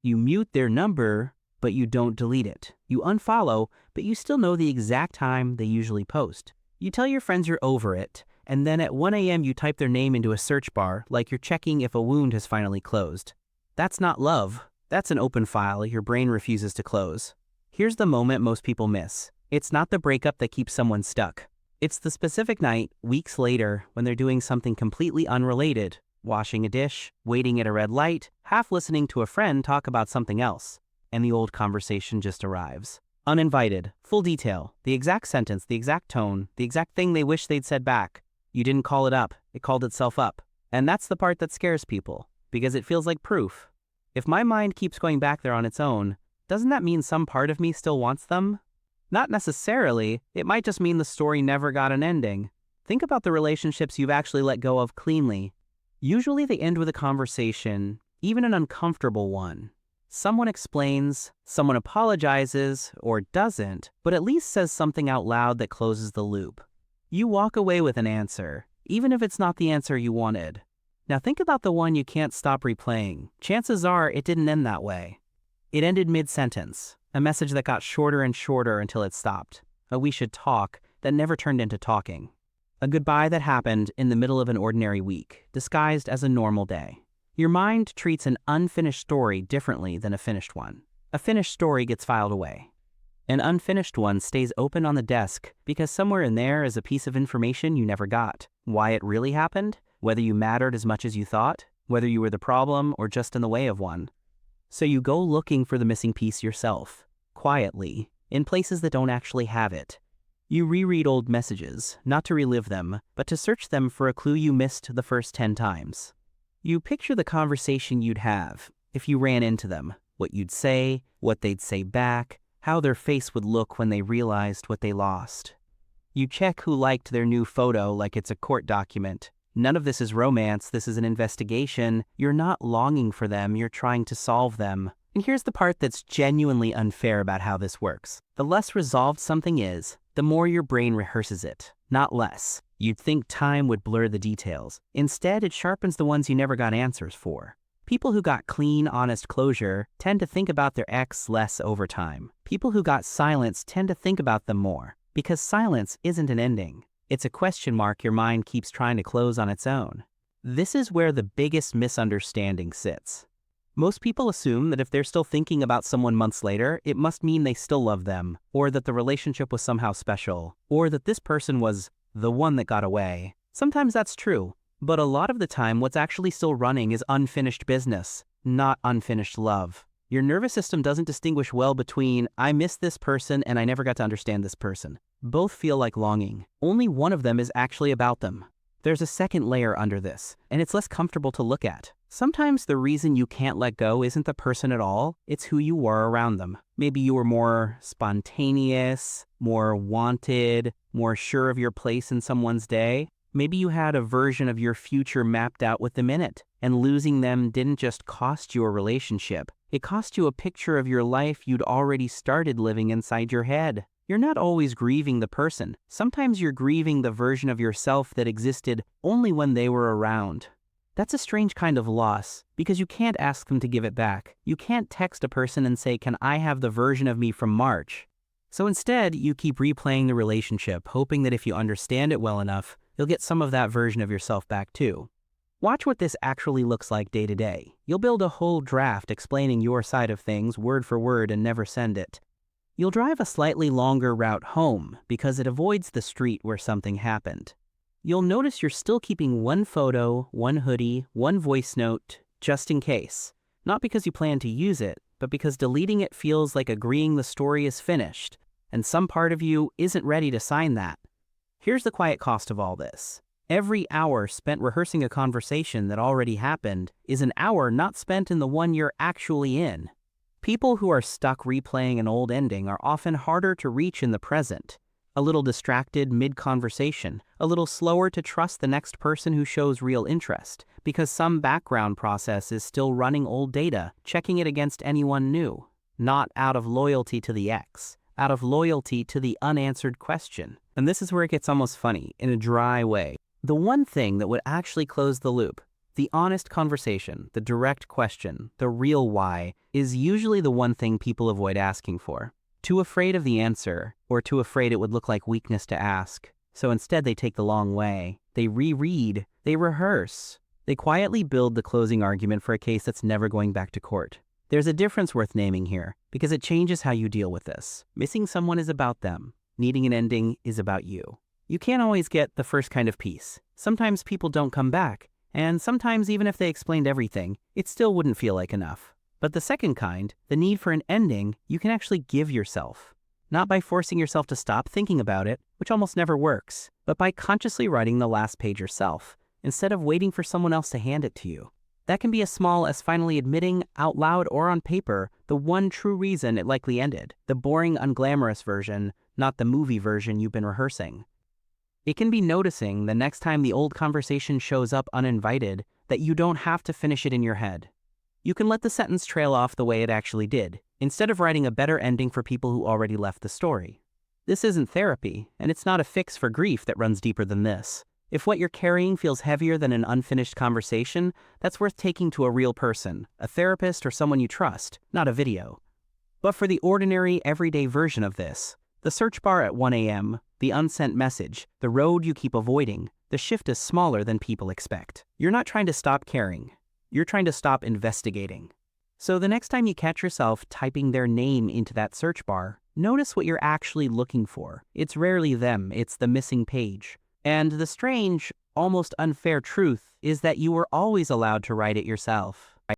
You mute their number, but you don't delete it. You unfollow, but you still know the exact time they usually post. You tell your friends you're over it, and then at 1 a.m. you type their name into a search bar like you're checking if a wound has finally closed. That's not love. That's an open file your brain refuses to close. Here's the moment most people miss. It's not the breakup that keeps someone stuck. It's the specific night, weeks later, when they're doing something completely unrelated, washing a dish, waiting at a red light, half listening to a friend talk about something else, and the old conversation just arrives. Uninvited, full detail, the exact sentence, the exact tone, the exact thing they wish they'd said back. You didn't call it up, it called itself up. And that's the part that scares people, because it feels like proof. If my mind keeps going back there on its own, doesn't that mean some part of me still wants them? Not necessarily, it might just mean the story never got an ending. Think about the relationships you've actually let go of cleanly. Usually they end with a conversation, even an uncomfortable one. Someone explains, someone apologizes, or doesn't, but at least says something out loud that closes the loop. You walk away with an answer, even if it's not the answer you wanted. Now think about the one you can't stop replaying. Chances are it didn't end that way. It ended mid-sentence, a message that got shorter and shorter until it stopped. A "we should talk" that never turned into talking. A goodbye that happened in the middle of an ordinary week, disguised as a normal day. Your mind treats an unfinished story differently than a finished one. A finished story gets filed away. An unfinished one stays open on the desk because somewhere in there is a piece of information you never got. Why it really happened, whether you mattered as much as you thought, whether you were the problem or just in the way of one. So you go looking for the missing piece yourself, quietly, in places that don't actually have it. You reread old messages, not to relive them, but to search them for a clue you missed the first 10 times. You picture the conversation you'd have if you ran into them, what you'd say, what they'd say back, how their face would look when they realized what they lost. You check who liked their new photo like it's a court document. None of this is romance, this is an investigation. You're not longing for them, you're trying to solve them. And here's the part that's genuinely unfair about how this works. The less resolved something is, the more your brain rehearses it, not less. You'd think time would blur the details. Instead, it sharpens the ones you never got answers for. People who got clean, honest closure tend to think about their ex less over time. People who got silence tend to think about them more, because silence isn't an ending. It's a question mark your mind keeps trying to close on its own. This is where the biggest misunderstanding sits. Most people assume that if they're still thinking about someone months later, it must mean they still love them, or that the relationship was somehow special, or that this person was the one that got away. Sometimes that's true, but a lot of the time what's actually still running is unfinished business, not unfinished love. Your nervous system doesn't distinguish well between "I miss this person" and "I never got to understand this person." Both feel like longing. Only one of them is actually about them. There's a second layer under this, and it's less comfortable to look at. Sometimes the reason you can't let go isn't the person at all, it's who you were around them. Maybe you were more spontaneous, more wanted, more sure of your place in someone's day. Maybe you had a version of your future mapped out with them in it, and losing them didn't just cost you a relationship. It cost you a picture of your life you'd already started living inside your head. You're not always grieving the person. Sometimes you're grieving the version of yourself that existed only when they were around. That's a strange kind of loss, because you can't ask them to give it back. You can't text a person and say, "Can I have the version of me from March?" So instead, you keep replaying the relationship, hoping that if you understand it well enough, you'll get some of that version of yourself back too. Watch what this actually looks like day to day. You'll build a whole draft explaining your side of things word for word and never send it. You'll drive a slightly longer route home because it avoids the street where something happened. You'll notice you're still keeping one photo, one hoodie, one voice note, just in case. Not because you plan to use it, but because deleting it feels like agreeing the story is finished, and some part of you isn't ready to sign that. Here's the quiet cost of all this. Every hour spent rehearsing a conversation that already happened is an hour not spent in the one you're actually in. People who are stuck replaying an old ending are often harder to reach in the present. A little distracted mid-conversation, a little slower to trust the next person who shows real interest, because some background process is still running old data, checking it against anyone new. Not out of loyalty to the ex, out of loyalty to the unanswered question. And this is where it gets almost funny, in a dry way. The one thing that would actually close the loop, The honest conversation, the direct question, the real why, is usually the one thing people avoid asking for. Too afraid of the answer, or too afraid it would look like weakness to ask. So instead they take the long way. They reread, they rehearse. They quietly build the closing argument for a case that's never going back to court. There's a difference worth naming here, because it changes how you deal with this. Missing someone is about them. Needing an ending is about you. You can't always get the first kind of peace. Sometimes people don't come back, and sometimes even if they explained everything, it still wouldn't feel like enough. But the second kind, the need for an ending, you can actually give yourself. Not by forcing yourself to stop thinking about it, which almost never works, but by consciously writing the last page yourself, instead of waiting for someone else to hand it to you. That can be as small as finally admitting, out loud or on paper, the one true reason it likely ended, the boring, unglamorous version, not the movie version you've been rehearsing. It can be noticing the next time the old conversation shows up uninvited that you don't have to finish it in your head. You can let the sentence trail off the way it actually did, instead of writing a better ending for people who already left the story. This isn't therapy, and it's not a fix for grief that runs deeper than this. If what you're carrying feels heavier than an unfinished conversation, that's worth taking to a real person, a therapist or someone you trust, not a video. But for the ordinary, everyday version of this, the search bar at 1 a.m., the unsent message, the road you keep avoiding, the shift is smaller than people expect. You're not trying to stop caring. You're trying to stop investigating. So the next time you catch yourself typing their name into that search bar, notice what you're actually looking for. It's rarely them, it's the missing page. And the strange, almost unfair truth is that you were always allowed to write it yourself.